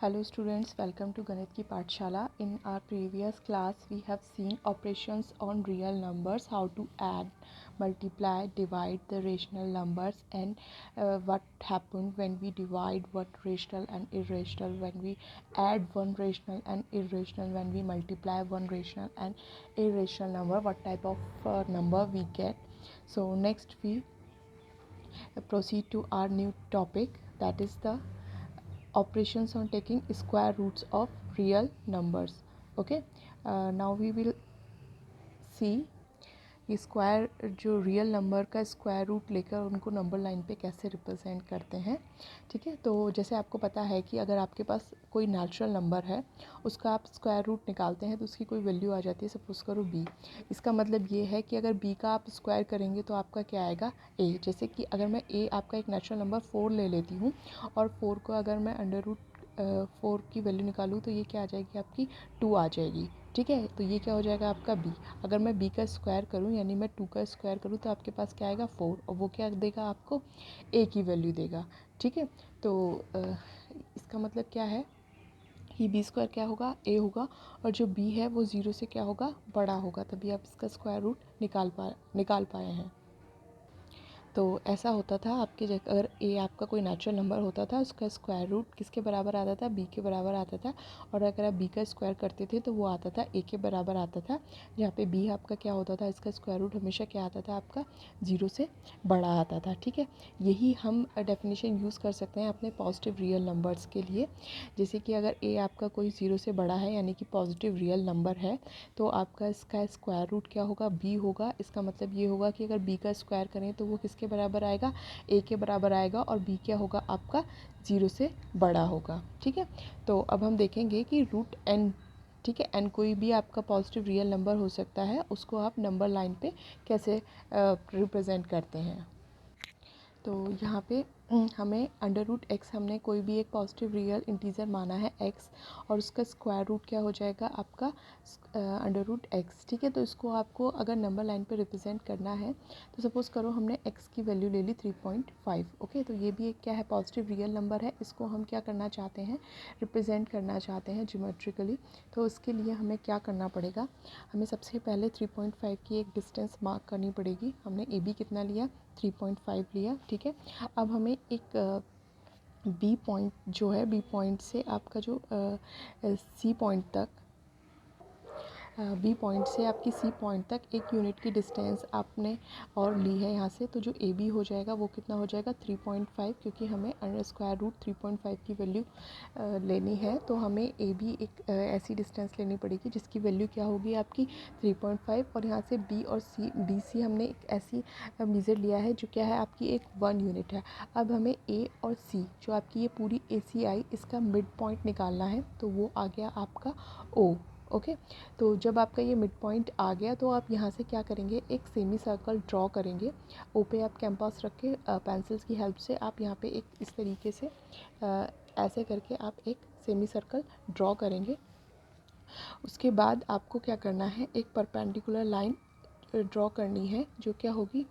Hello students, welcome to Ganit ki Pathshala. In our previous class, we have seen operations on real numbers, how to add, multiply, divide the rational numbers, and what happened when we divide what rational and irrational, when we add one rational and irrational, when we multiply one rational and irrational number, what type of number we get. So next we proceed to our new topic, that is the operations on taking square roots of real numbers. Okay, now we will see ये square जो real number का square root लेकर उनको number line पे कैसे represent करते हैं. ठीक है, तो जैसे आपको पता है कि अगर आपके पास कोई नेचुरल नंबर है, उसका आप स्क्वायर रूट निकालते हैं तो उसकी कोई वैल्यू आ जाती है. सपोज़ करो b. इसका मतलब ये है कि अगर b का आप स्क्वायर करेंगे तो आपका क्या आएगा a. जैसे कि अगर मैं a आपका एक नेचुरल नंबर 4 ले लेती हूँ और 4 को अगर मैं अंडर रूट 4 की वैल्यू निकालूँ तो ये क्या आ जाएगी, आपकी 2 आ जाएगी. ठीक है, तो ये क्या हो जाएगा आपका b. अगर मैं b का स्क्वायर करूँ यानी मैं 2 का स्क्वायर करूँ तो आपके पास क्या आएगा 4, और वो क्या देगा आपको a की वैल्यू देगा. ठीक है, तो इसका मतलब क्या है कि b स्क्वायर क्या होगा, a होगा, और जो b है वो 0 से क्या होगा, बड़ा होगा, तभी आप इसका स्क्वायर रूट निकाल पाए हैं. तो ऐसा होता था आपके अगर a आपका कोई नेचुरल नंबर होता था, उसका स्क्वायर रूट किसके बराबर आता था, b के बराबर आता था. और अगर आप b का स्क्वायर करते थे तो वो आता था a के बराबर आता था, जहाँ पे b आपका क्या होता था, इसका स्क्वायर रूट हमेशा क्या आता था आपका 0 से बड़ा आता था. ठीक है, यही हम डेफिनेशन यूज़ कर सकते हैं अपने पॉजिटिव रियल नंबर्स के लिए. जैसे कि अगर a आपका कोई 0 से बड़ा है यानी कि पॉजिटिव रियल नंबर है, तो आपका इसका स्क्वायर रूट क्या होगा, b होगा. इसका मतलब ये होगा कि अगर b का स्क्वायर करें तो वो किसके बराबर आएगा, a के बराबर आएगा, और b क्या होगा आपका 0 से बड़ा होगा. ठीक है, तो अब हम देखेंगे कि रूट n. ठीक है, n कोई भी आपका पॉजिटिव रियल नंबर हो सकता है, उसको आप नंबर लाइन पे कैसे रिप्रेजेंट करते हैं. तो यहाँ पे हमें अंडर रूट एक्स, हमने कोई भी एक पॉजिटिव रियल इंटीजर माना है x, और उसका स्क्वायर रूट क्या हो जाएगा आपका अंडर रूट एक्स. ठीक है, तो इसको आपको अगर नंबर लाइन पे रिप्रेजेंट करना है तो सपोज़ करो हमने x की वैल्यू ले ली 3.5. ओके, तो ये भी एक क्या है, पॉजिटिव रियल नंबर है. इसको हम क्या करना चाहते हैं, रिप्रेजेंट करना चाहते हैं ज्योमेट्रिकली. तो उसके लिए हमें क्या करना पड़ेगा, हमें सबसे पहले 3.5 की एक डिस्टेंस मार्क करनी पड़ेगी. हमने ए बी कितना लिया, 3.5 लिया. ठीक है, अब हमें एक बी पॉइंट जो है, बी पॉइंट से आपका जो सी पॉइंट तक, बी पॉइंट से आपकी सी पॉइंट तक एक यूनिट की डिस्टेंस आपने और ली है यहाँ से. तो जो ए बी हो जाएगा वो कितना हो जाएगा 3.5, क्योंकि हमें अंडर स्क्वायर रूट 3.5 की वैल्यू लेनी है. तो हमें ए बी एक ऐसी डिस्टेंस लेनी पड़ेगी जिसकी वैल्यू क्या होगी आपकी 3.5, और यहाँ से बी और सी, बी सी हमने एक ऐसी मेज़र लिया है जो क्या है आपकी एक 1 यूनिट है. अब हमें ए और सी जो आपकी ये पूरी ए सी आई, इसका मिड पॉइंट निकालना है. तो वो आ गया आपका ओ. ओके, तो जब आपका ये मिड पॉइंट आ गया तो आप यहाँ से क्या करेंगे, एक सेमी सर्कल ड्रॉ करेंगे. ओ पे आप कैंपस रख के पेंसिल्स की हेल्प से आप यहाँ पे एक इस तरीके से ऐसे करके आप एक सेमी सर्कल ड्रॉ करेंगे. उसके बाद आपको क्या करना है, एक परपेंडिकुलर लाइन ड्रॉ करनी है जो क्या होगी,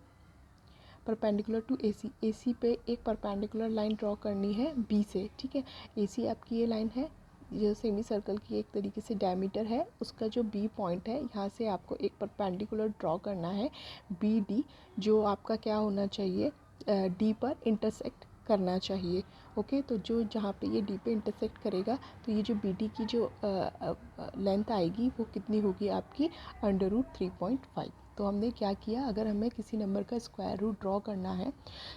परपेंडिकुलर टू ए सी पे एक परपेंडिकुलर लाइन ड्रॉ करनी है बी से. ठीक है, ए सी आपकी ये लाइन है, ये सेमी सर्कल की एक तरीके से डायमीटर है. उसका जो बी पॉइंट है, यहाँ से आपको एक परपेंडिकुलर ड्रॉ करना है बी डी, जो आपका क्या होना चाहिए, डी पर इंटरसेक्ट करना चाहिए. ओके, तो जो जहाँ पे ये डी पे इंटरसेक्ट करेगा, तो ये जो बी डी की जो लेंथ आएगी वो कितनी होगी आपकी अंडर रूट 3.5. तो हमने क्या किया, अगर हमें किसी नंबर का स्क्वायर रूट ड्रॉ करना है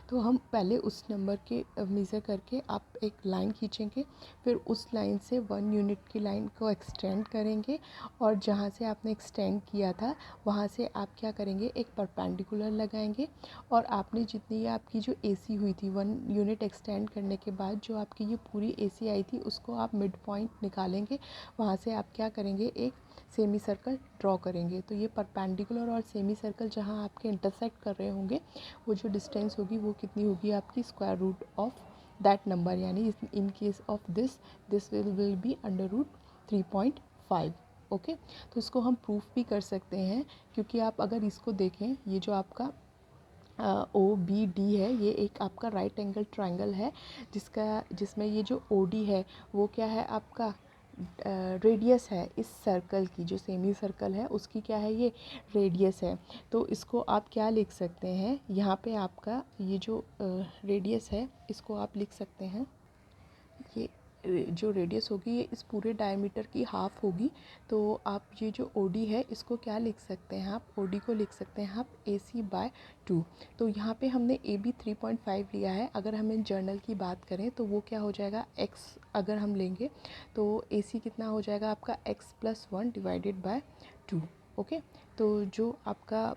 तो हम पहले उस नंबर के मेज़र करके आप एक लाइन खींचेंगे, फिर उस लाइन से 1 यूनिट की लाइन को एक्सटेंड करेंगे, और जहाँ से आपने एक्सटेंड किया था वहाँ से आप क्या करेंगे, एक परपेंडिकुलर लगाएंगे, और आपने जितनी आपकी जो एसी हुई थी 1 यूनिट एक्सटेंड करने के बाद जो आपकी ये पूरी एसी आई थी, उसको आप मिड पॉइंट निकालेंगे. वहाँ से आप क्या करेंगे, एक सेमी सर्कल ड्रॉ करेंगे. तो ये परपेंडिकुलर और सेमी सर्कल जहाँ आपके इंटरसेक्ट कर रहे होंगे, वो जो डिस्टेंस होगी वो कितनी होगी आपकी square root of that number, यानी in case of this will be under root 3.5. Okay, तो इसको हम प्रूफ भी कर सकते हैं, क्योंकि आप अगर इसको देखें, ये जो आपका OBD है, ये एक आपका राइट एंगल ट्रायंगल है जिसमें ये जो OD है वो क्या है आपका रेडियस है इस सर्कल की, जो सेमी सर्कल है उसकी क्या है ये रेडियस है। तो इसको आप क्या लिख सकते हैं, यहाँ पे आपका ये जो रेडियस है इसको आप लिख सकते हैं, ये जो रेडियस होगी ये इस पूरे डायमीटर की हाफ होगी। तो आप ये जो OD है इसको क्या लिख सकते हैं, आप OD को लिख सकते हैं आप AC/2। तो यहाँ पे हमने AB 3.5 लिया है, अगर हमें जर्नल की बात करें तो वो क्या हो जाएगा x अगर हम लेंगे तो AC कितना हो जाएगा आपका x+1 डिवाइडेड बाय 2। ओके, तो जो आपका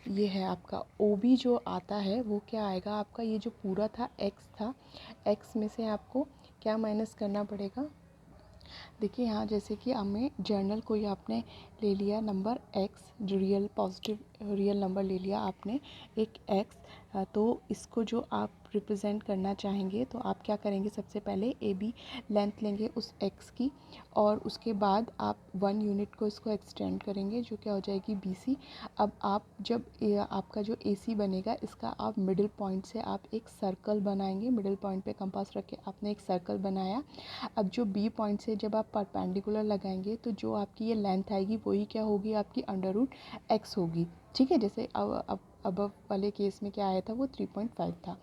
ये है आपका OB जो आता है वो क्या आएगा आपका, ये जो पूरा था x था, x में से आपको क्या माइनस करना पड़ेगा। देखिए यहाँ जैसे कि हमें जर्नल कोई आपने ले लिया नंबर x, जो रियल पॉजिटिव रियल नंबर ले लिया आपने एक x, तो इसको जो आप रिप्रेजेंट करना चाहेंगे तो आप क्या करेंगे, सबसे पहले AB लेंथ लेंगे उस x की और उसके बाद आप 1 यूनिट को इसको एक्सटेंड करेंगे जो क्या हो जाएगी BC। अब आप जब आपका जो AC बनेगा इसका आप मिडिल पॉइंट से आप एक सर्कल बनाएंगे, मिडिल पॉइंट पे कंपास रख के आपने एक सर्कल बनाया। अब जो B पॉइंट से जब आप परपेंडिकुलर लगाएंगे तो जो आपकी ये लेंथ आएगी वही क्या होगी आपकी √x होगी। ठीक है, जैसे अब वाले केस में क्या आया था वो 3.5 था।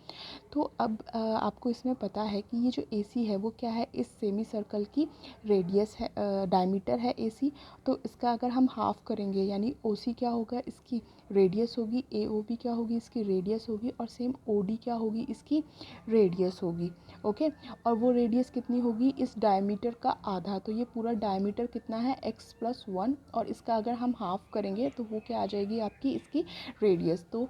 तो अब आपको इसमें पता है कि ये जो AC है वो क्या है, इस सेमी सर्कल की रेडियस है, डायमीटर है AC। तो इसका अगर हम हाफ करेंगे यानी OC क्या होगा इसकी रेडियस होगी, AOB क्या होगी इसकी रेडियस होगी और सेम OD क्या होगी इसकी रेडियस होगी। ओके, और वो रेडियस कितनी होगी इस डायमीटर का आधा, तो ये पूरा डायमीटर कितना है x+1 और इसका अगर हम हाफ करेंगे तो वो क्या आ जाएगी आपकी इसकी रेडियस। तो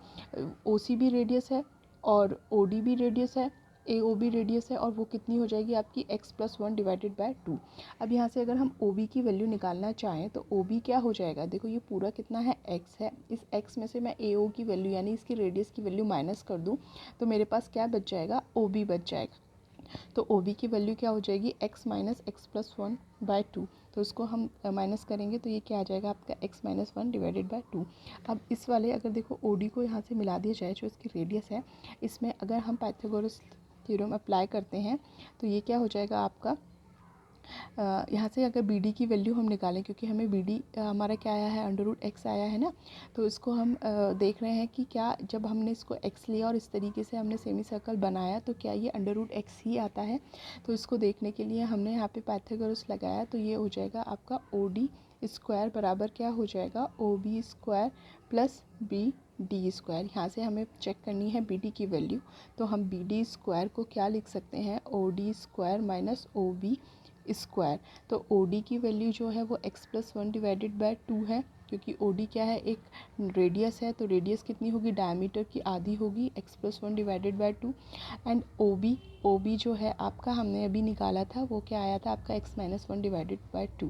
OC भी रेडियस है और OD भी रेडियस है, AOB रेडियस है और वो कितनी हो जाएगी आपकी x+1 डिवाइडेड बाय 2। अब यहाँ से अगर हम OB की वैल्यू निकालना चाहें तो OB क्या हो जाएगा, देखो ये पूरा कितना है x है, इस x में से मैं AO की वैल्यू यानी इसकी रेडियस की वैल्यू माइनस कर दूँ तो मेरे पास क्या बच जाएगा, OB बच जाएगा। तो OB की वैल्यू क्या हो जाएगी x माइनस x+1 बाय 2। तो इसको हम माइनस करेंगे तो ये क्या आ जाएगा आपका x-1 डिवाइडेड बाय 2। अब इस वाले अगर देखो OD को यहाँ से मिला दिया जाए जो इसकी रेडियस है, इसमें अगर हम पाइथागोरस थ्योरम अप्लाई करते हैं तो ये क्या हो जाएगा आपका, यहाँ से अगर BD की वैल्यू हम निकालें क्योंकि हमें BD हमारा क्या आया है √x आया है ना, तो इसको हम देख रहे हैं कि क्या जब हमने इसको x लिया और इस तरीके से हमने सेमी सर्कल बनाया तो क्या ये √x ही आता है। तो इसको देखने के लिए हमने यहाँ पे पाइथागोरस लगाया तो ये हो जाएगा आपका OD स्क्वायर बराबर क्या हो जाएगा OB square plus BD square. यहाँ से हमें चेक करनी है BD की वैल्यू, तो हम BD स्क्वायर को क्या लिख सकते हैं OD square minus OB square. तो OD की वैल्यू जो है वो x+1 डिवाइडेड बाय 2 है क्योंकि OD क्या है एक रेडियस है, तो रेडियस कितनी होगी डायमीटर की आधी होगी x+1 divided by 2। And OB जो है आपका हमने अभी निकाला था वो क्या आया था आपका x-1 डिवाइडेड बाय 2।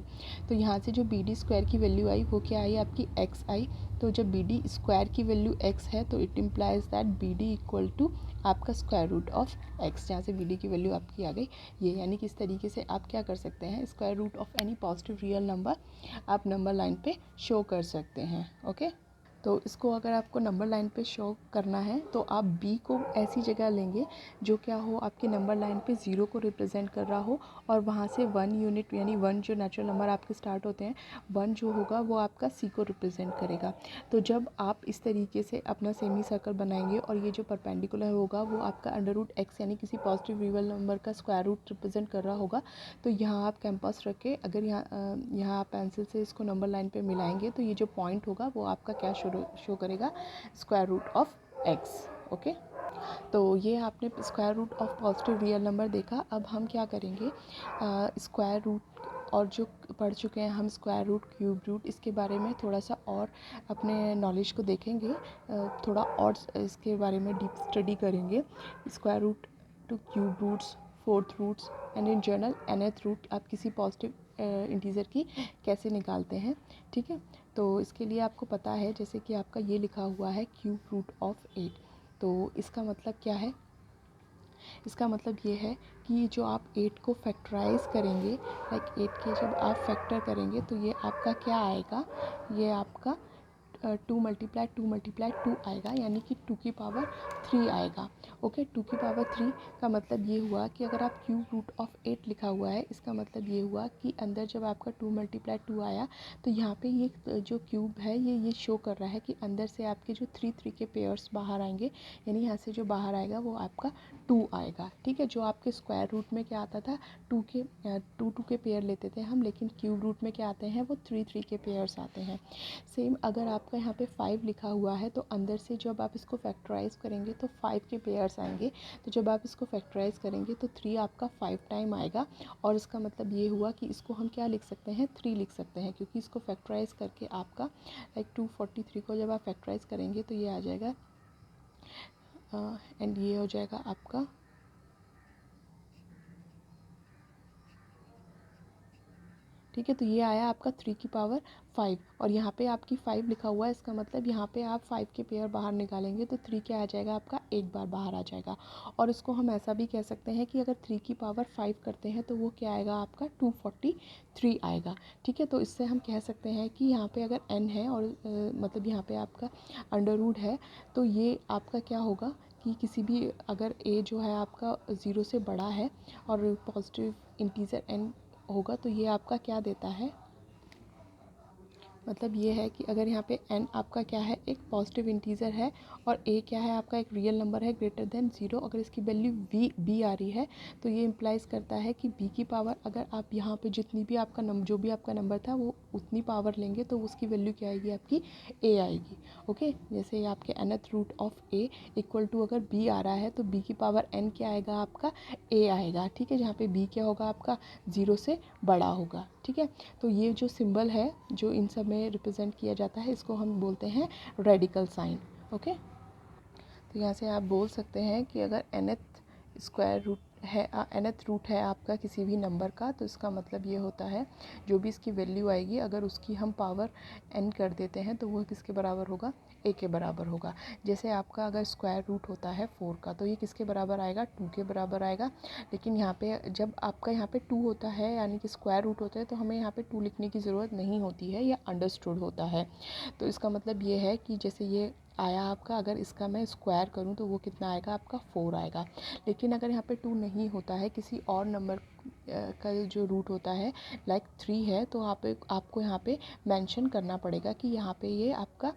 तो यहाँ से जो BD स्क्वायर की वैल्यू आई वो क्या आई आपकी x आई। तो जब BD स्क्वायर की वैल्यू x है तो it implies that BD equal to आपका स्क्वायर रूट ऑफ x, जहाँ से BD की वैल्यू आपकी आ गई ये। यानी कि इस तरीके से आप क्या कर सकते हैं, square root of any positive real number आप नंबर लाइन पे शो कर सकते हैं। ओके, तो इसको अगर आपको नंबर लाइन पे शो करना है तो आप B को ऐसी जगह लेंगे जो क्या हो आपके नंबर लाइन पे 0 को रिप्रेजेंट कर रहा हो और वहाँ से 1 यूनिट यानी 1 जो नेचुरल नंबर आपके स्टार्ट होते हैं 1 जो होगा वो आपका C को रिप्रेजेंट करेगा। तो जब आप इस तरीके से अपना सेमी सर्कल बनाएंगे और ये जो परपेंडिकुलर होगा वो आपका √x यानी किसी पॉजिटिव रियल नंबर का स्क्वायर रूट रिप्रेजेंट कर रहा होगा, तो यहाँ आप कैंपस रख के अगर यहाँ आप पेंसिल से इसको नंबर लाइन पे मिलाएंगे तो ये जो पॉइंट होगा वो आपका क्या शो करेगा square root of x। Okay, तो ये आपने square root of positive real number देखा। अब हम क्या करेंगे, स्क्वायर रूट और जो पढ़ चुके हैं हम स्क्वायर रूट क्यूब रूट, इसके बारे में थोड़ा सा और अपने नॉलेज को देखेंगे, थोड़ा और इसके बारे में डीप स्टडी करेंगे। Square root to cube roots, fourth roots and in general nth root आप किसी पॉजिटिव इंटीजर की कैसे निकालते हैं। ठीक है, तो इसके लिए आपको पता है जैसे कि आपका ये लिखा हुआ है क्यूब रूट ऑफ 8। तो इसका मतलब क्या है, इसका मतलब ये है कि जो आप 8 को फैक्टराइज करेंगे, लाइक 8 के जब आप फैक्टर करेंगे तो ये आपका क्या आएगा, ये आपका 2 मल्टीप्लाई 2 आएगा, यानी कि 2 की पावर 3 आएगा। ओके, 2 की पावर 3 का मतलब ये हुआ कि अगर आप क्यूब रूट ऑफ 8 लिखा हुआ है, इसका मतलब ये हुआ कि अंदर जब आपका 2 मल्टीप्लाई 2 आया तो यहाँ पे ये जो क्यूब है ये शो कर रहा है कि अंदर से आपके जो 3 के पेयर्स बाहर आएंगे, यानी यहाँ से जो बाहर आएगा वो आपका 2 आएगा। ठीक है, जो आपके स्क्वायर रूट में क्या आता था, 2 के पेयर लेते थे हम, लेकिन क्यूब रूट में क्या आते हैं, वो 3 के पेयर्स आते हैं। सेम अगर आपका यहाँ पे 5 लिखा हुआ है तो अंदर से जब आप इसको फैक्टराइज करेंगे तो 5 के पेयर्स आएंगे। तो जब आप इसको फैक्टराइज करेंगे तो 3 आपका 5 टाइम आएगा, और इसका मतलब ये हुआ कि इसको हम क्या लिख सकते हैं, 3 लिख सकते हैं, क्योंकि इसको फैक्टराइज करके आपका लाइक 243 को जब आप फैक्टराइज करेंगे तो ये आ जाएगा एंड ये हो जाएगा आपका ठीक है। तो ये आया आपका 3 की पावर 5, और यहाँ पे आपकी 5 लिखा हुआ है, इसका मतलब यहाँ पे आप 5 के पेयर बाहर निकालेंगे तो 3 क्या आ जाएगा आपका, एक बार बाहर आ जाएगा। और इसको हम ऐसा भी कह सकते हैं कि अगर 3 की पावर 5 करते हैं तो वो क्या आएगा आपका 243 आएगा। ठीक है, तो इससे हम कह सकते हैं कि यहाँ पे अगर n है और मतलब यहाँ पे आपका अंडर रूट है, तो ये आपका क्या होगा कि किसी भी अगर a जो है आपका 0 से बड़ा है और पॉजिटिव इंटीजर n होगा, तो ये आपका क्या देता है, मतलब ये है कि अगर यहाँ पे n आपका क्या है, एक पॉजिटिव इंटीजर है, और a क्या है आपका एक रियल नंबर है ग्रेटर देन 0, अगर इसकी वैल्यू b आ रही है तो ये इम्प्लाइज़ करता है कि b की पावर अगर आप यहाँ पे जितनी भी आपका जो भी आपका नंबर था वो उतनी पावर लेंगे तो उसकी वैल्यू क्या आएगी, आपकी a आएगी। ओके, जैसे आपके nth root of a equal to अगर b आ रहा है तो b की पावर n क्या आएगा आपका a आएगा। ठीक है, जहाँ पे b क्या होगा आपका 0 से बड़ा होगा। ठीक है, तो ये जो सिंबल है जो इन सब में रिप्रेजेंट किया जाता है, इसको हम बोलते हैं रेडिकल साइन। ओके, तो यहाँ से आप बोल सकते हैं कि अगर nth स्क्वायर रूट है nth रूट है आपका किसी भी नंबर का, तो इसका मतलब ये होता है जो भी इसकी वैल्यू आएगी अगर उसकी हम पावर n कर देते हैं तो वो किसके बराबर होगा, a के बराबर होगा। जैसे आपका अगर स्क्वायर रूट होता है 4 का तो ये किसके बराबर आएगा, 2 के बराबर आएगा। लेकिन यहाँ पे जब आपका यहाँ पे 2 होता है यानी कि स्क्वायर रूट होता है तो हमें यहाँ पे 2 लिखने की ज़रूरत नहीं होती है, या अंडरस्टूड होता है। तो इसका मतलब ये है कि जैसे ये आया आपका, अगर इसका मैं स्क्वायर करूं तो वो कितना आएगा आपका 4 आएगा। लेकिन अगर यहाँ पे 2 नहीं होता है, किसी और नंबर का जो रूट होता है लाइक 3 है, तो आपको यहाँ पे मेंशन करना पड़ेगा कि यहाँ पे ये आपका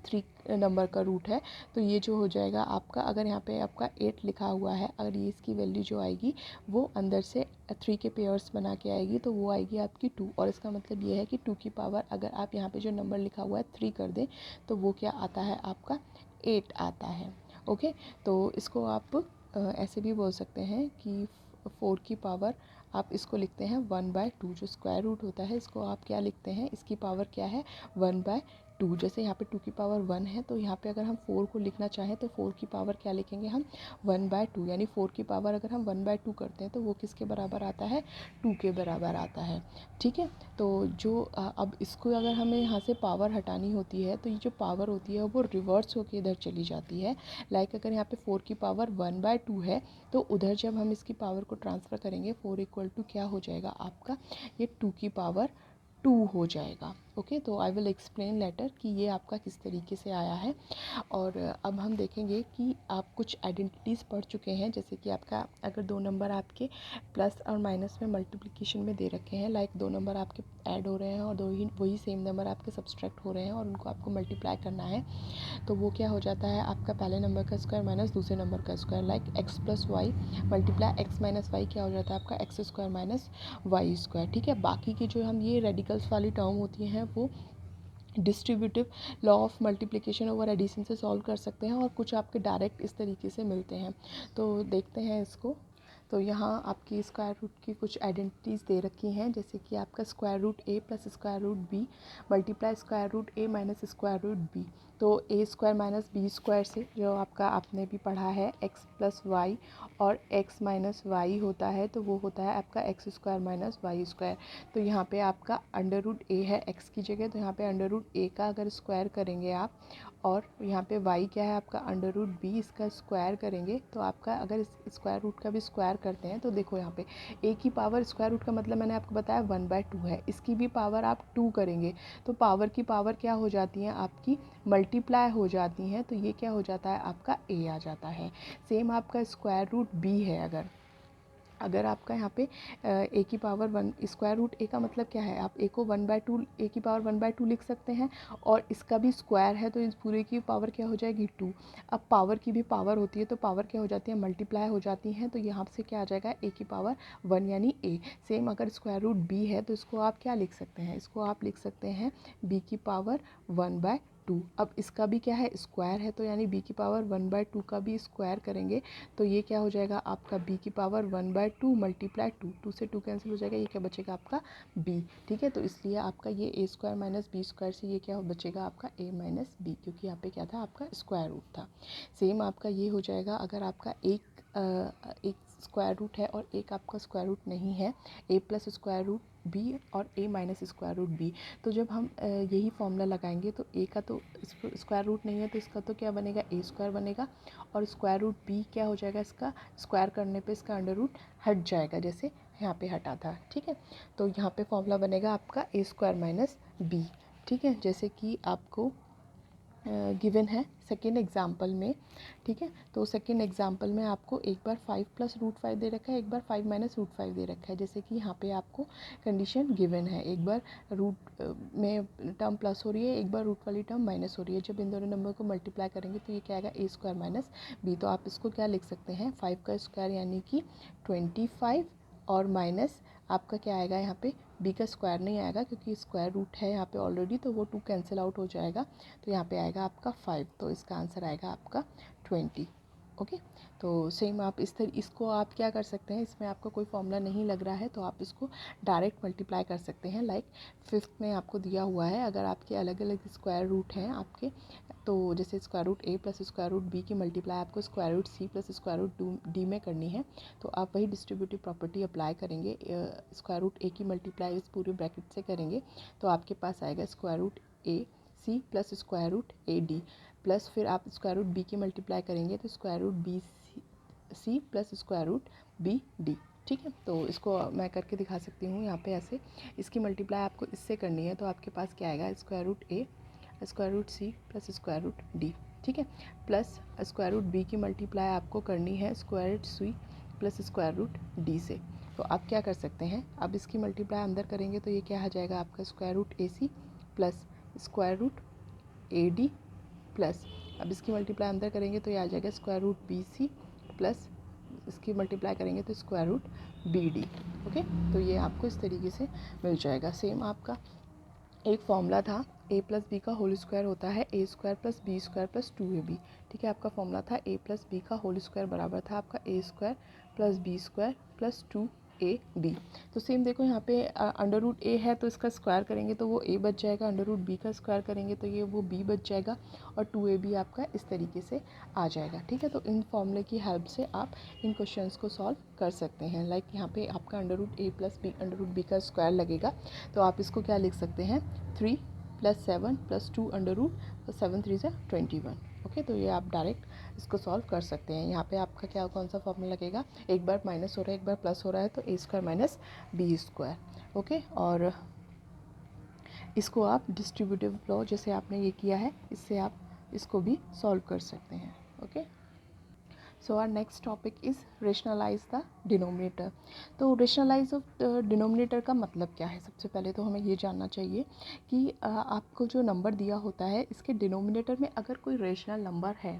3 नंबर का रूट है। तो ये जो हो जाएगा आपका, अगर यहाँ पे आपका 8 लिखा हुआ है, अगर ये इसकी वैल्यू जो आएगी वो अंदर से 3 के पेयर्स बना के आएगी तो वो आएगी आपकी 2, और इसका मतलब ये है कि 2 की पावर अगर आप यहाँ पे जो नंबर लिखा हुआ है 3 कर दें तो वो क्या आता है आपका 8 आता है। ओके, तो इसको आप ऐसे भी बोल सकते हैं कि 4 की पावर आप इसको लिखते हैं 1/2, जो स्क्वायर रूट होता है इसको आप क्या लिखते हैं, इसकी पावर क्या है 1/2। जैसे यहाँ पे 2 की पावर 1 है तो यहाँ पे अगर हम 4 को लिखना चाहें तो 4 की पावर क्या लिखेंगे हम 1/2, यानी 4 की पावर अगर हम 1/2 करते हैं तो वो किसके बराबर आता है 2 के बराबर आता है। ठीक है, तो जो अब इसको अगर हमें यहाँ से पावर हटानी होती है तो ये जो पावर होती है वो रिवर्स होके इधर चली जाती है। लाइक अगर यहाँ पे 4 की पावर 1/2 है तो उधर जब हम इसकी पावर को ट्रांसफ़र करेंगे 4 इक्वल टू क्या हो जाएगा आपका, ये 2 की पावर 2 हो जाएगा। ओके, तो आई विल एक्सप्लेन लेटर कि ये आपका किस तरीके से आया है। और अब हम देखेंगे कि आप कुछ आइडेंटिटीज़ पढ़ चुके हैं, जैसे कि आपका अगर 2 नंबर आपके प्लस और माइनस में मल्टीप्लिकेशन में दे रखे हैं, लाइक 2 नंबर आपके ऐड हो रहे हैं और वही सेम नंबर आपके सब्सट्रैक्ट हो रहे हैं और उनको आपको मल्टीप्लाई करना है, तो वो क्या हो जाता है आपका पहले नंबर का स्क्वायर माइनस दूसरे नंबर का square, like x plus y multiply x minus y क्या हो जाता है आपका x square minus y square. ठीक है, बाकी की जो हम ये रेडिकल्स वाली टर्म होती हैं वो distributive law of multiplication over addition से सॉल्व कर सकते हैं, और कुछ आपके डायरेक्ट इस तरीके से मिलते हैं। तो देखते हैं इसको। तो यहाँ आपकी स्क्वायर रूट की कुछ आइडेंटिटीज़ दे रखी हैं, जैसे कि आपका square root a plus square root b multiply square root a minus square root b। तो a square minus b square से जो आपका आपने भी पढ़ा है एक्स प्लस वाई और एक्स माइनस वाई होता है, तो वो होता है आपका x square minus y square. तो यहाँ पे आपका अंडर रूट ए है एक्स की जगह, तो यहाँ पे अंडर रूट ए का अगर स्क्वायर करेंगे आप, और यहाँ पे y क्या है आपका अंडर रूट बी, इसका स्क्वायर करेंगे तो आपका अगर इस स्क्वायर रूट का भी स्क्वायर करते हैं तो देखो यहाँ पे a की पावर, स्क्वायर रूट का मतलब मैंने आपको बताया 1/2 है, इसकी भी पावर आप 2 करेंगे तो पावर की पावर क्या हो जाती हैं आपकी, मल्टीप्लाई हो जाती हैं, तो ये क्या हो जाता है आपका a आ जाता है। सेम आपका स्क्वायर रूट b है, अगर आपका यहाँ पे ए की पावर 1, स्क्वायर रूट ए का मतलब क्या है, आप ए को 1/2 ए की पावर 1/2 लिख सकते हैं, और इसका भी स्क्वायर है तो इस पूरे की पावर क्या हो जाएगी 2। अब पावर की भी पावर होती है तो पावर क्या हो जाती है, मल्टीप्लाई हो जाती हैं, तो यहाँ से क्या आ जाएगा ए की पावर 1 यानी ए। सेम अगर स्क्वायर रूट बी है तो इसको आप क्या लिख सकते हैं, इसको आप लिख सकते हैं बी की पावर 1/2। अब इसका भी क्या है स्क्वायर है, तो यानी b की पावर 1/2 का भी स्क्वायर करेंगे तो ये क्या हो जाएगा आपका b की पावर 1/2 मल्टीप्लाई 2 से 2 कैंसिल हो जाएगा, ये क्या बचेगा आपका b। ठीक है, तो इसलिए आपका ये a square minus b square से ये क्या बचेगा आपका a माइनस बी, क्योंकि यहाँ पे क्या था आपका स्क्वायर रूट था। सेम आपका ये हो जाएगा अगर आपका एक स्क्वायर रूट है और एक आपका स्क्वायर रूट नहीं है, a plus square root b और a minus square root b, तो जब हम यही फॉर्मूला लगाएंगे तो a का तो स्क्वायर रूट नहीं है तो इसका तो क्या बनेगा a स्क्वायर बनेगा, और स्क्वायर रूट b क्या हो जाएगा, इसका स्क्वायर करने पे इसका अंडर रूट हट जाएगा जैसे यहाँ पे हटा था। ठीक है, तो यहाँ पे फॉर्मूला बनेगा आपका a स्क्वायर माइनस बी। ठीक है, जैसे कि आपको गिवन है सेकेंड एग्जाम्पल में। ठीक है, तो सेकेंड एग्जाम्पल में आपको एक बार 5 प्लस रूट 5 दे रखा है, एक बार 5 माइनस रूट 5 दे रखा है। जैसे कि यहाँ पे आपको कंडीशन गिवन है, एक बार रूट में टर्म प्लस हो रही है, एक बार रूट वाली टर्म माइनस हो रही है। जब इन दोनों नंबर को मल्टीप्लाई करेंगे तो ये क्या आएगा a स्क्वायर माइनस बी। तो आप इसको क्या लिख सकते हैं 5 का स्क्वायर यानी कि 25, और माइनस आपका क्या आएगा यहाँ पे b का स्क्वायर नहीं आएगा क्योंकि स्क्वायर रूट है यहाँ पे ऑलरेडी, तो वो 2 कैंसिल आउट हो जाएगा, तो यहाँ पे आएगा आपका 5, तो इसका आंसर आएगा आपका 20। ओके, तो सेम आप इसको आप क्या कर सकते हैं, इसमें आपका कोई फॉर्मूला नहीं लग रहा है तो आप इसको डायरेक्ट मल्टीप्लाई कर सकते हैं। लाइक फिफ्थ में आपको दिया हुआ है, अगर आपके अलग अलग स्क्वायर रूट हैं आपके, तो जैसे square root a plus square root b की मल्टीप्लाई आपको square root c plus square root d में करनी है, तो आप वही डिस्ट्रीब्यूटिव प्रॉपर्टी अप्लाई करेंगे। स्क्वायर रूट a की मल्टीप्लाई इस पूरे ब्रैकेट से करेंगे तो आपके पास आएगा square root a c plus square root a d, plus फिर आप स्क्वायर रूट b की मल्टीप्लाई करेंगे तो square root b c plus square root b d। ठीक है, तो इसको मैं करके दिखा सकती हूँ यहाँ पे ऐसे, इसकी मल्टीप्लाई आपको इससे करनी है तो आपके पास क्या आएगा square root a square root c plus square root d. ठीक है, प्लस स्क्वायर रूट बी की मल्टीप्लाई आपको करनी है square root c plus square root d से। तो आप क्या कर सकते हैं, अब इसकी मल्टीप्लाई अंदर करेंगे तो ये क्या आ जाएगा आपका square root a c plus square root a d, plus अब इसकी मल्टीप्लाई अंदर करेंगे तो ये आ जाएगा square root b c plus इसकी मल्टीप्लाई करेंगे तो square root b d. Okay, तो ये आपको इस तरीके से मिल जाएगा। सेम आपका एक फॉर्मूला था a प्लस बी का होल स्क्वायर होता है a square plus b square plus 2ab। ठीक है, आपका फॉर्मूला था a प्लस बी का होल स्क्वायर बराबर था आपका a square plus b square plus 2ab। तो सेम देखो यहाँ पे अंडर रूट a है तो इसका स्क्वायर करेंगे तो वो a बच जाएगा, अंडर रूट b का स्क्वायर करेंगे तो ये वो b बच जाएगा, और 2ab आपका इस तरीके से आ जाएगा। ठीक है, तो इन फॉर्मूले की हेल्प से आप इन क्वेश्चंस को सॉल्व कर सकते हैं। लाइक यहाँ पे आपका under root a plus b under root b का स्क्वायर लगेगा, तो आप इसको क्या लिख सकते हैं 3 प्लस 7 प्लस 2 अंडर रूट, तो 7 3 = 21। ओके, तो ये आप डायरेक्ट इसको सॉल्व कर सकते हैं। यहाँ पे आपका क्या कौन सा फॉर्मूला लगेगा, एक बार माइनस हो रहा है एक बार प्लस हो रहा है तो a square minus b square. Okay, और इसको आप डिस्ट्रीब्यूटिव लॉ जैसे आपने ये किया है इससे आप इसको भी सॉल्व कर सकते हैं। Okay, so our next topic is rationalize the denominator. तो रेशनलाइज ऑफ डिनोमिनेटर का मतलब क्या है, सबसे पहले तो हमें ये जानना चाहिए कि आपको जो नंबर दिया होता है इसके डिनोमिनेटर में अगर कोई रेशनल नंबर है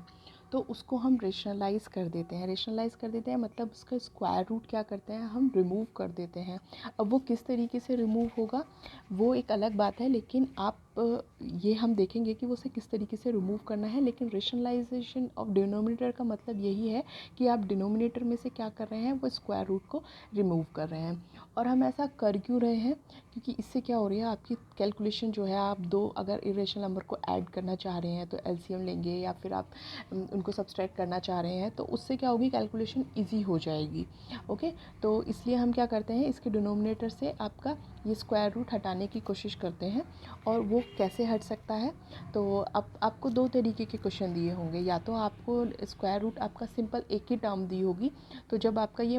तो उसको हम रेशनलाइज कर देते हैं। रेशनलाइज कर देते हैं मतलब उसका स्क्वायर रूट क्या करते हैं हम रिमूव कर देते हैं। अब वो किस तरीके से रिमूव होगा वो एक अलग बात है, लेकिन आप ये हम देखेंगे कि वो उसे किस तरीके से रिमूव करना है, लेकिन रेशनलाइजेशन ऑफ डिनोमिनेटर का मतलब यही है कि आप डिनोमिनेटर में से क्या कर रहे हैं, वो स्क्वायर रूट को रिमूव कर रहे हैं। और हम ऐसा कर क्यों रहे हैं, क्योंकि इससे क्या हो रही है, आपकी कैलकुलेशन जो है, आप दो अगर इरेशनल नंबर को ऐड करना चाह रहे हैं तो एलसीएम लेंगे, या फिर आप उनको सब्सट्रैक्ट करना चाह रहे हैं, तो उससे क्या होगी, कैलकुलेशन ईजी हो जाएगी। ओके, तो इसलिए हम क्या करते हैं, इसके डिनोमिनेटर से आपका ये स्क्वायर रूट हटाने की कोशिश करते हैं। और वो कैसे हट सकता है, तो अब आपको दो तरीके के क्वेश्चन दिए होंगे, या तो आपको स्क्वायर रूट आपका सिंपल एक ही टर्म दी होगी, तो जब आपका ये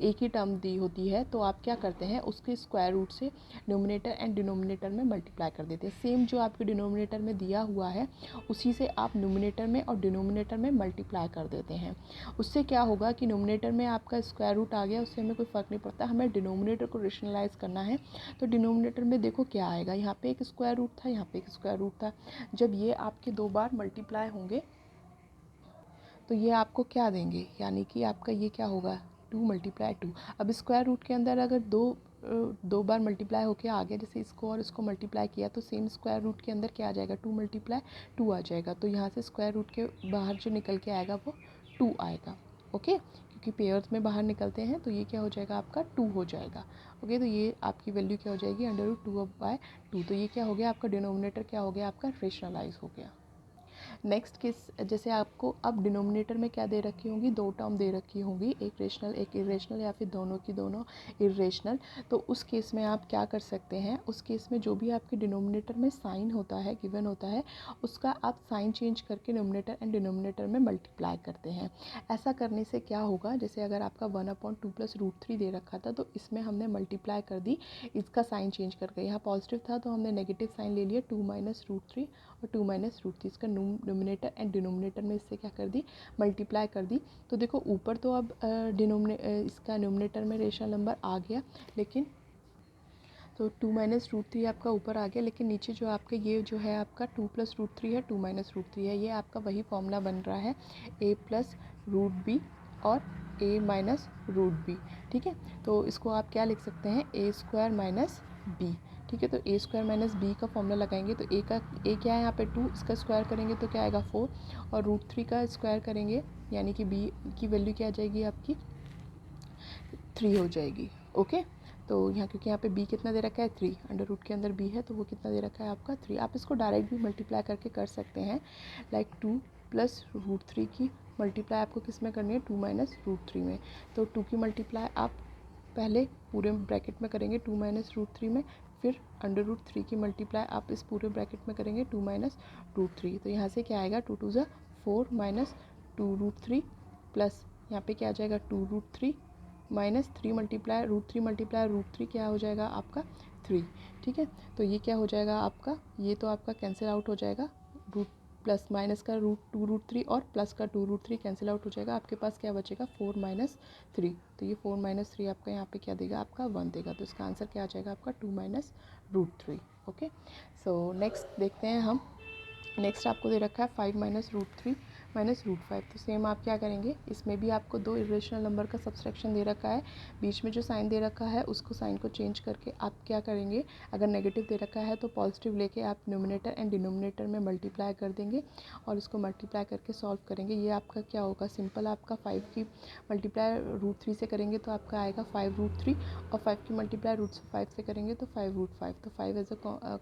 एक ही टर्म दी होती है तो आप क्या करते हैं, उसके स्क्वायर रूट से न्यूमरेटर एंड डिनोमिनेटर में मल्टीप्लाई कर देते हैं। सेम जो आपके डिनोमिनेटर में दिया हुआ है उसी से आप न्यूमरेटर में और डिनोमिनेटर में मल्टीप्लाई कर देते हैं। उससे क्या होगा कि न्यूमरेटर में आपका स्क्वायर रूट आ गया, उससे हमें कोई फ़र्क नहीं पड़ता, हमें डिनोमिनेटर को रेशनलाइज करना है। तो डिनोमिनेटर में देखो क्या आएगा, यहाँ पे एक स्क्वायर रूट था, यहाँ पे एक स्क्वायर रूट था। जब ये आपके दो बार मल्टीप्लाई होंगे तो ये आपको क्या देंगे, यानी कि आपका ये क्या होगा, 2 × 2। अब स्क्वायर रूट के अंदर अगर दो बार मल्टीप्लाई होके आ गया, जैसे इसको और इसको मल्टीप्लाई किया, तो सेम स्क्वायर रूट के अंदर क्या आ जाएगा, 2 × 2 आ जाएगा। तो यहाँ से स्क्वायर रूट के बाहर जो निकल के आएगा वो 2 आएगा। ओके, क्योंकि पेयर्स में बाहर निकलते हैं, तो ये क्या हो जाएगा, आपका 2 हो जाएगा। ओके, तो ये आपकी वैल्यू क्या हो जाएगी, √2/2। तो ये क्या हो गया, आपका डिनोमिनेटर क्या हो गया, आपका रेशनलाइज हो गया। नेक्स्ट केस, जैसे आपको अब डिनोमिनेटर में क्या दे रखी होंगी, दो टर्म दे रखी होंगी, एक रेशनल एक इरेशनल, या फिर दोनों की दोनों इरेशनल। तो उस केस में आप क्या कर सकते हैं, उस केस में जो भी आपके डिनोमिनेटर में साइन होता है, गिवन होता है, उसका आप साइन चेंज करके न्यूमरेटर एंड डिनोमिनेटर में मल्टीप्लाई करते हैं। ऐसा करने से क्या होगा, जैसे अगर आपका 1/2 + √3 दे रखा था, तो इसमें हमने मल्टीप्लाई कर दी, इसका साइन चेंज करके, यहाँ पॉजिटिव था तो हमने नेगेटिव साइन ले लिया, 2 - √3 और 2 - √3, इसका न्यूमरेटर एंड डिनोमिनेटर में इससे क्या कर दी, मल्टीप्लाई कर दी। तो देखो ऊपर तो अब इसका न्यूमरेटर में रेशनल नंबर आ गया, लेकिन तो 2 - √3 आपका ऊपर आ गया, लेकिन नीचे जो आपका ये जो है आपका 2 + √3 है, 2 - √3 है, ये आपका वही फॉर्मूला बन रहा है, a + √b और a - √b। ठीक है, तो इसको आप क्या लिख सकते हैं, a² - b। ठीक है, तो a² - b का फॉर्मूला लगाएंगे, तो a क्या है यहाँ पे 2, इसका स्क्वायर करेंगे तो क्या आएगा 4, और √3 का स्क्वायर करेंगे, यानी कि b की वैल्यू क्या आ जाएगी, आपकी 3 हो जाएगी। ओके, तो यहाँ क्योंकि यहाँ पे b कितना दे रखा है, 3, अंडर रूट के अंदर b है, तो वो कितना दे रखा है आपका 3। आप इसको डायरेक्ट भी मल्टीप्लाई करके कर सकते हैं, लाइक 2 + √3 की मल्टीप्लाई आपको किस में करनी है, 2 - √3 में। तो 2 की मल्टीप्लाई आप पहले पूरे ब्रैकेट में करेंगे 2 - √3 में, फिर अंडर रूट 3 की मल्टीप्लाई आप इस पूरे ब्रैकेट में करेंगे 2 - √3। तो यहाँ से क्या आएगा, 2 × 2 = 4 - 2√3 प्लस यहाँ पे क्या आ जाएगा, 2√3 -3 × √3 क्या हो जाएगा आपका 3। ठीक है, तो ये क्या हो जाएगा आपका, ये तो आपका कैंसिल आउट हो जाएगा, रूट प्लस माइनस का √2√3 और प्लस का 2√3 कैंसिल आउट हो जाएगा, आपके पास क्या बचेगा 4 - 3। तो ये 4 - 3 आपका यहाँ पे क्या देगा, आपका 1 देगा। तो इसका आंसर क्या आ जाएगा आपका 2 - √3। ओके, सो नेक्स्ट देखते हैं हम। नेक्स्ट आपको दे रखा है 5 - √3 - √5। तो सेम आप क्या करेंगे, इसमें भी आपको दो इरेशनल नंबर का सब्सट्रैक्शन दे रखा है, बीच में जो साइन दे रखा है उसको साइन को चेंज करके आप क्या करेंगे, अगर नेगेटिव दे रखा है तो पॉजिटिव लेके आप न्यूमरेटर एंड डिनोमिनेटर में मल्टीप्लाई कर देंगे और इसको मल्टीप्लाई करके सॉल्व करेंगे। ये आपका क्या होगा, सिंपल आपका 5 की मल्टीप्लाई √3 से करेंगे तो आपका आएगा 5√3, और 5 की मल्टीप्लाई √5 से करेंगे तो 5√5। तो 5 एज अ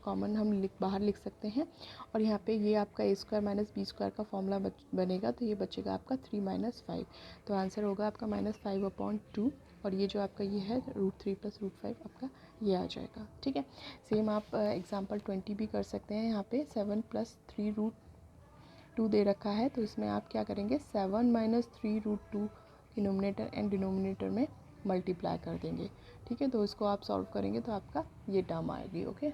कॉमन हम बाहर लिख सकते हैं, और यहाँ पे ये आपका a² - b² का फॉर्मूला बनेगा, तो ये बचेगा आपका 3 - 5। तो आंसर होगा आपका -5/2, और ये जो आपका ये है √3 + √5 आपका ये आ जाएगा। ठीक है, सेम आप एग्जांपल 20 भी कर सकते हैं। यहाँ पे 7 + 3√2 दे रखा है, तो इसमें आप क्या करेंगे, 7 - 3√2 न्यूमरेटर एंड डिनोमिनेटर में मल्टीप्लाई कर देंगे। ठीक है, तो इसको आप सॉल्व करेंगे तो आपका ये टर्म आएगी। ओके।